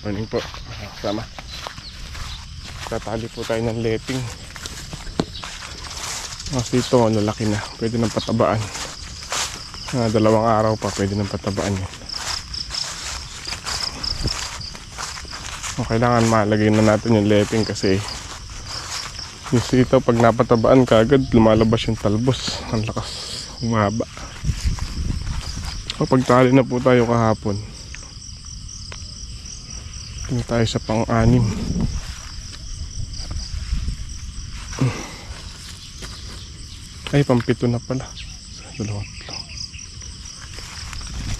Morning po, kasama. Tatali po tayo ng letting. Kasi ito, lalaki na. Pwede nang patabaan. 2 araw pa, pwede nang patabaan yun. Kailangan malagay na natin yung letting kasi yung sitaw pag napatabaan kaagad lumalabas yung talbos. Ang lakas, humaba. Pagtali na po tayo kahapon. Ito tayo sa pang-6. Ay, pang-7 na pala. Ito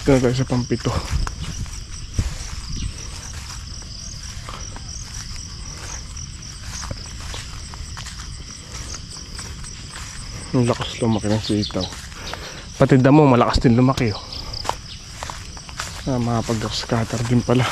na tayo sa pang-7. Ang lakas lumaki ng sitaw. Pati damo malakas din lumaki. Makapag-scatter din pala.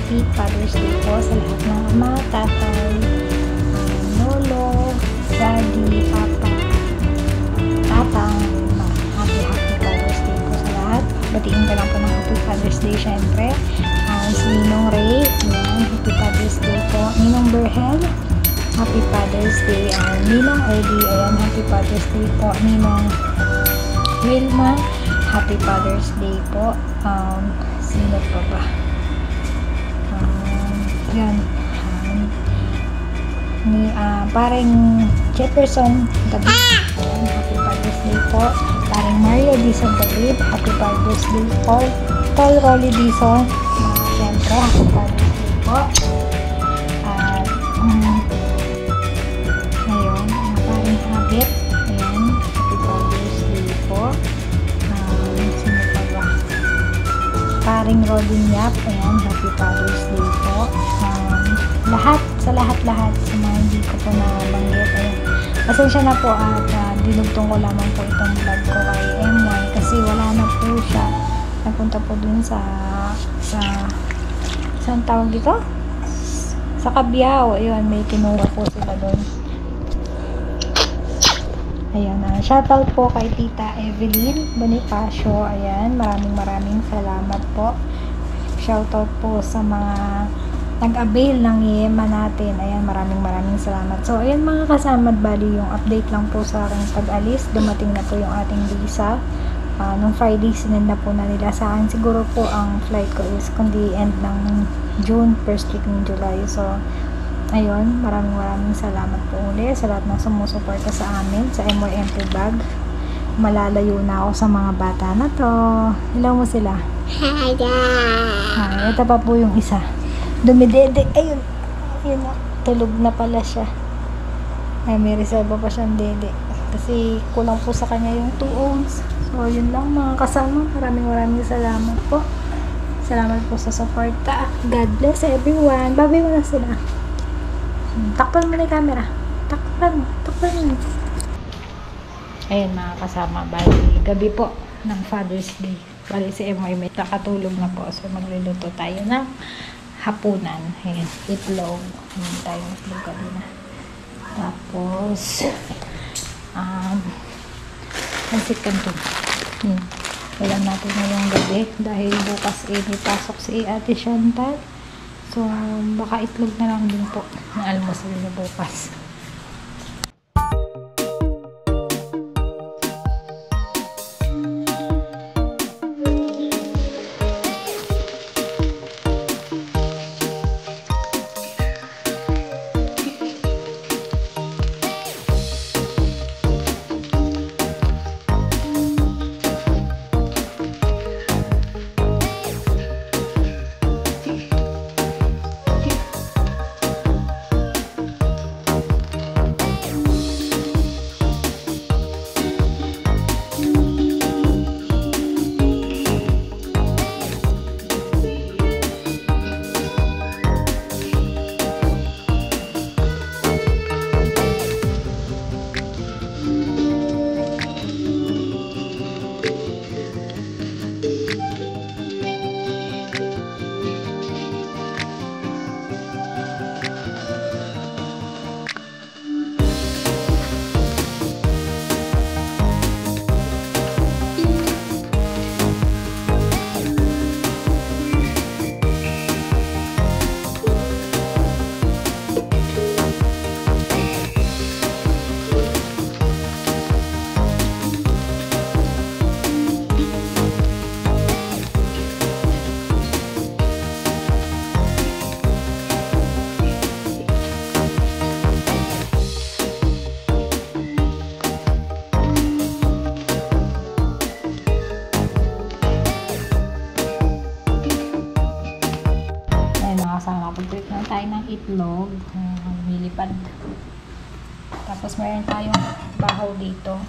Happy Father's Day po sa lahat ng ama, tatay, lolo, daddy, papa, tatang, happy Father's Day po sa lahat. Batiin ko lang po ng Happy Father's Day syempre. Si Ninong Ray, Happy Father's Day po. Ninong Berhel, Happy Father's Day. Ninong Eddie, Happy Father's Day po. Ninong Wilma, Happy Father's Day po. Sino pa ba? Yan. Ni paring Jefferson David, Happy Father's Day po. Paring Mario Dizon David, Happy Father's Day po. Paul Rolly Dizon, siyempre Happy Father's Day po. At ngayon, paring Habit, ayan, Happy Father's Day po. Sino pa ba? Paring Rodin Yap, ayan, Happy Father's Day po. Sa lahat sa mga hindi ko po nabanggit, pasensya na po at dinugtong ko lamang po itong vlog ko kay M1 kasi wala na po siya. Napunta po dun sa saan tawag dito? Sa Cabiao. Ayun, may kinuha po sila dun. Ayan, shoutout po kay Tita Evelyn Bonifacio. Ayan, maraming salamat po. Shoutout po sa mga nag-avail ng yema natin. Ayan, maraming salamat. So, ayan mga kasama, bali yung update lang po sa aking pag-alis. Dumating na po yung ating visa. Nung Friday, sinend na po na nila sa akin. Siguro po ang flight ko is kundi end ng June, first week ng July. So, ayun, maraming salamat po ulit sa lahat ng sumusuporta sa amin, sa MYMP Bag. Malalayo na ako sa mga bata na to. Hello mo sila. Hi guys! Ito pa po yung isa. Dumidede. Ayun. Ayun na. Tulog na pala siya. Ay, may reserva pa siyang dede. Kasi kulang po sa kanya yung 2 ounce. So, yun lang mga kasama. Maraming salamat po. Salamat po sa suporta. God bless everyone. Bye-bye mo na sila. Takpan mo na yung camera. Takpan mo. Ayun mga kasama. Bali, gabi po ng Father's Day. Bali si MY may nakatulog na po. So, magluluto tayo ng hapunan. Ayan, itlog. Hindi tayo itlog kanina. Tapos, pansit canton. Alam natin ngayong gabi dahil bukas may pasok si Ate Chantal. So, baka itlog na lang din po na almusal na bukas. Pag-break na tayo ng itlog, milipad. Tapos meron tayong bahaw dito.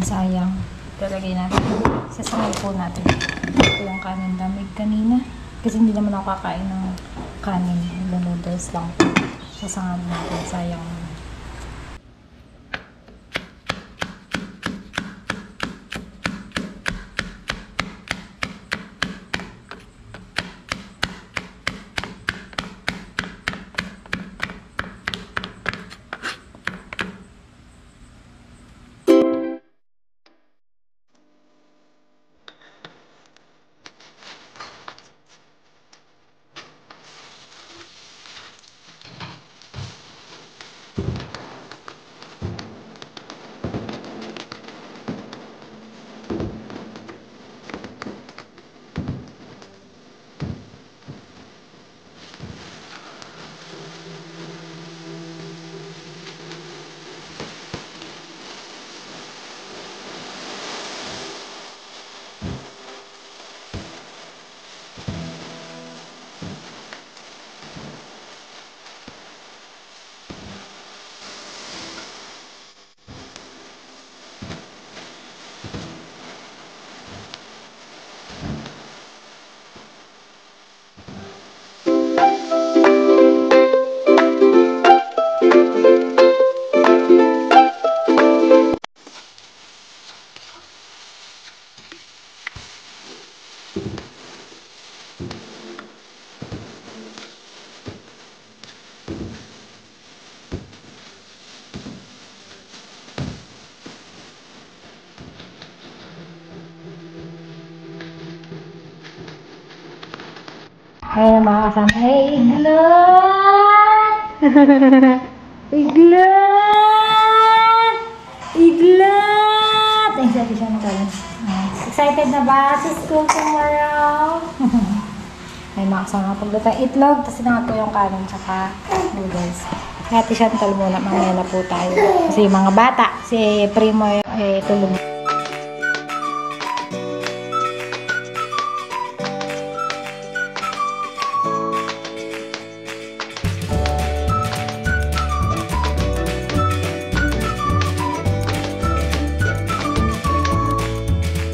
Sayang. Talagay natin. Sasangay po natin. Ito yung kanin damig kanina. Kasi hindi naman ako kakain ng kanin. Noodles lang. Sasangay natin. Sayang. Ayun ang mga kasama. Hey, Iglot! Iglot! Iglot! Ay, sabi siya na kalan. Excited na ba sa school tomorrow? May mga kasama pagluto. Itlog, tapos na po yung kanin tsaka noodles. Kaya Chantal muna, mamaya na po tayo. Kasi yung mga bata, si Primo tulog.